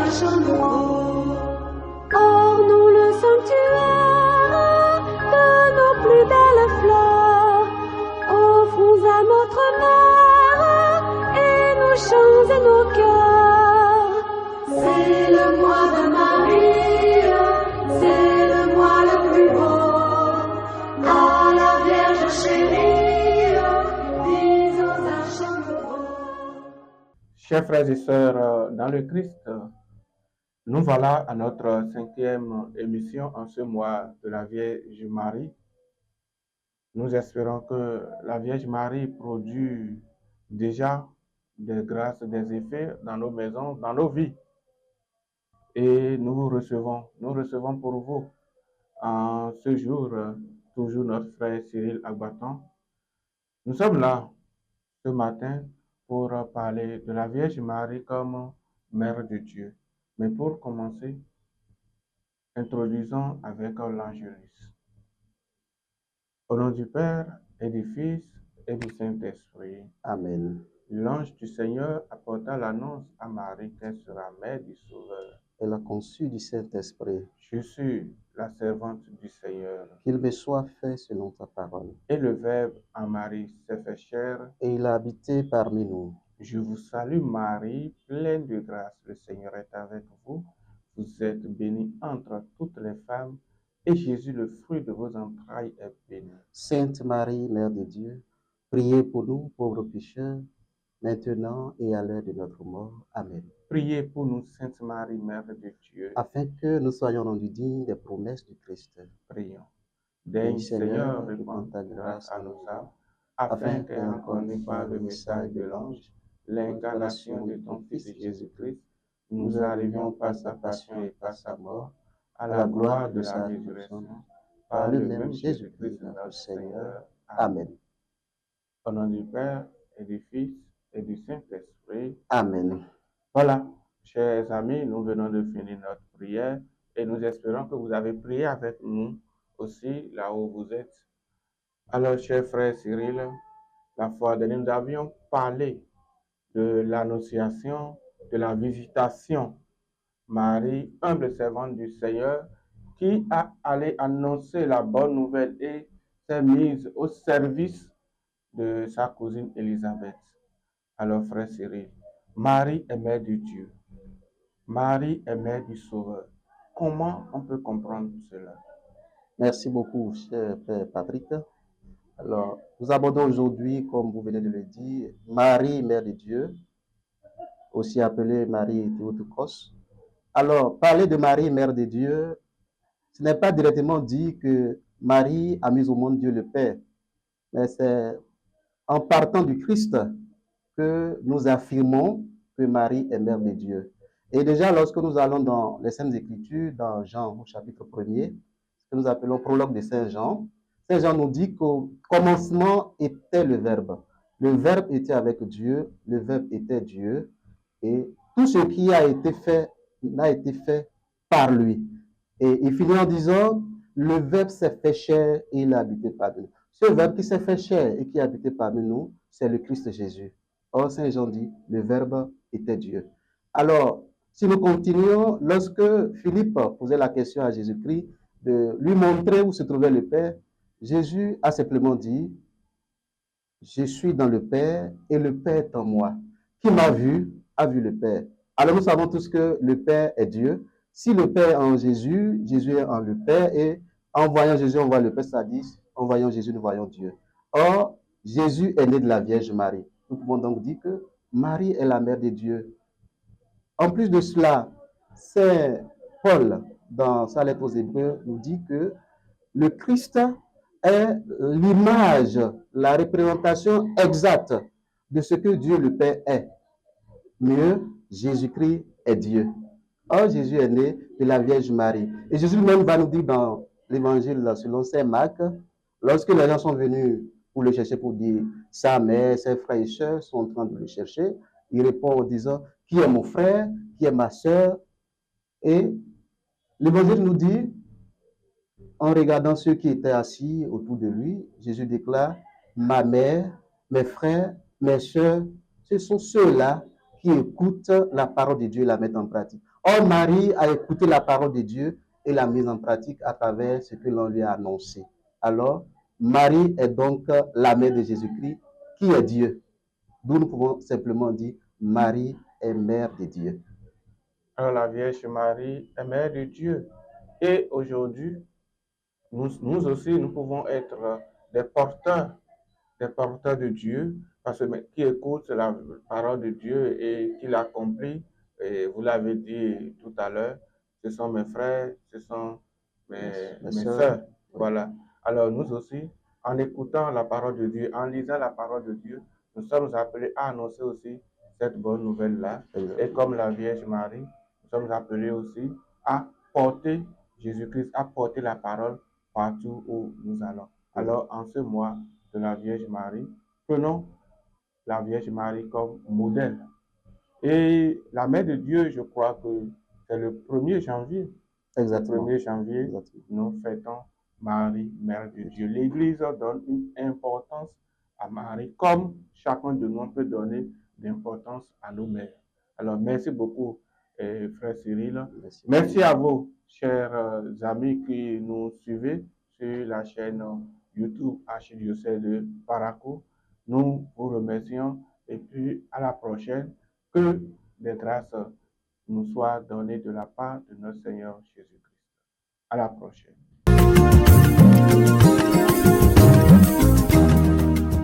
un chant nouveau. Ornons le sanctuaire de nos plus belles fleurs. Offrons à notre mère et nos chants et nos cœurs. C'est le mois de Marie, c'est le mois le plus beau. À la Vierge chérie, disons un chant nouveau. Chers frères et sœurs dans le Christ, nous voilà à notre 5e émission en ce mois de la Vierge Marie. Nous espérons que la Vierge Marie produit déjà des grâces, des effets dans nos maisons, dans nos vies. Et nous recevons pour vous en ce jour, toujours notre frère Cyril Agbatan. Nous sommes là ce matin pour parler de la Vierge Marie comme Mère de Dieu. Mais pour commencer, introduisons avec l'Angélus. Au nom du Père et du Fils et du Saint-Esprit. Amen. L'ange du Seigneur apporta l'annonce à Marie qu'elle sera mère du Sauveur. Elle a conçu du Saint-Esprit. Je suis la servante du Seigneur. Qu'il me soit fait selon ta parole. Et le Verbe en Marie s'est fait chair. Et il a habité parmi nous. Je vous salue Marie, pleine de grâce. Le Seigneur est avec vous. Vous êtes bénie entre toutes les femmes, et Jésus, le fruit de vos entrailles, est béni. Sainte Marie, Mère de Dieu, priez pour nous, pauvres pécheurs, maintenant et à l'heure de notre mort. Amen. Priez pour nous, Sainte Marie, Mère de Dieu. Afin que nous soyons rendus dignes des promesses du Christ. Prions. Daigne, Seigneur, répand ta grâce à nos âmes, afin qu'ayant connu par le message de l'ange l'incarnation de ton Fils Jésus-Christ, nous arrivions par sa passion et par sa mort à la gloire de sa résurrection, par le même Jésus-Christ notre Seigneur. Amen. Au nom du Père et du Fils et du Saint-Esprit. Amen. Voilà, chers amis, nous venons de finir notre prière et nous espérons que vous avez prié avec nous aussi là où vous êtes. Alors, cher frère Cyril, la fois dernière, nous avions parlé de l'annonciation, de la visitation. Marie, humble servante du Seigneur, qui a allé annoncer la bonne nouvelle et s'est mise au service de sa cousine Élisabeth. Alors, frère Cyril, Marie est mère de Dieu. Marie est mère du Sauveur. Comment on peut comprendre cela? Merci beaucoup, cher Père Patrick. Alors, nous abordons aujourd'hui, comme vous venez de le dire, Marie, Mère de Dieu, aussi appelée Marie Théotokos. Alors, parler de Marie, Mère de Dieu, ce n'est pas directement dit que Marie a mis au monde Dieu le Père, mais c'est en partant du Christ que nous affirmons que Marie est Mère de Dieu. Et déjà, lorsque nous allons dans les Saintes Écritures, dans Jean au chapitre 1er, ce que nous appelons prologue de Saint Jean, Saint Jean nous dit qu'au commencement était le Verbe. Le Verbe était avec Dieu, le Verbe était Dieu, et tout ce qui a été fait par lui. Et il finit en disant, le Verbe s'est fait chair et il a habité parmi nous. Ce Verbe qui s'est fait chair et qui a habité parmi nous, c'est le Christ Jésus. Or, Saint Jean dit, le Verbe était Dieu. Alors, si nous continuons, lorsque Philippe posait la question à Jésus-Christ de lui montrer où se trouvait le Père, Jésus a simplement dit, je suis dans le Père et le Père est en moi. Qui m'a vu, a vu le Père. Alors nous savons tous que le Père est Dieu. Si le Père est en Jésus, Jésus est en le Père et en voyant Jésus, on voit le Père, ça dit, en voyant Jésus, nous voyons Dieu. Or, Jésus est né de la Vierge Marie. Nous pouvons donc dire que Marie est la mère de Dieu. En plus de cela, Saint Paul, dans sa lettre aux Hébreux, nous dit que le Christ est l'image, la représentation exacte de ce que Dieu le Père est. Mieux, Jésus-Christ est Dieu. Or, Jésus est né de la Vierge Marie. Et Jésus même va nous dire dans l'évangile selon Saint Marc, lorsque les gens sont venus pour le chercher, pour dire sa mère, ses frères et sœurs sont en train de le chercher, il répond en disant, qui est mon frère, qui est ma sœur? Et l'évangile nous dit, en regardant ceux qui étaient assis autour de lui, Jésus déclare, ma mère, mes frères, mes sœurs, ce sont ceux-là qui écoutent la parole de Dieu et la mettent en pratique. Or, Marie a écouté la parole de Dieu et l'a mise en pratique à travers ce que l'on lui a annoncé. Alors, Marie est donc la mère de Jésus-Christ, qui est Dieu. D'où nous pouvons simplement dire, Marie est mère de Dieu. Alors la Vierge Marie est mère de Dieu. Et aujourd'hui, nous aussi, nous pouvons être des porteurs de Dieu, parce que qui écoute la parole de Dieu et qui l'accomplit. Et vous l'avez dit tout à l'heure, ce sont mes frères, ce sont mes sœurs. Voilà. Alors nous aussi, en écoutant la parole de Dieu, en lisant la parole de Dieu, nous sommes appelés à annoncer aussi cette bonne nouvelle-là. Et comme la Vierge Marie, nous sommes appelés aussi à porter Jésus-Christ, à porter la parole partout où nous allons. Alors, en ce mois de la Vierge Marie, prenons la Vierge Marie comme modèle. Et la Mère de Dieu, je crois que c'est le 1er janvier. Exactement. Le 1er janvier, exactement, nous fêtons Marie, Mère de Dieu. L'Église donne une importance à Marie, comme chacun de nous peut donner d'importance à nos mères. Alors, merci beaucoup, frère Cyril. Merci à vous, chers amis qui nous suivez sur la chaîne YouTube Archidiocèse de Parakou. Nous vous remercions et puis à la prochaine. Que des grâces nous soient données de la part de notre Seigneur Jésus-Christ. À la prochaine.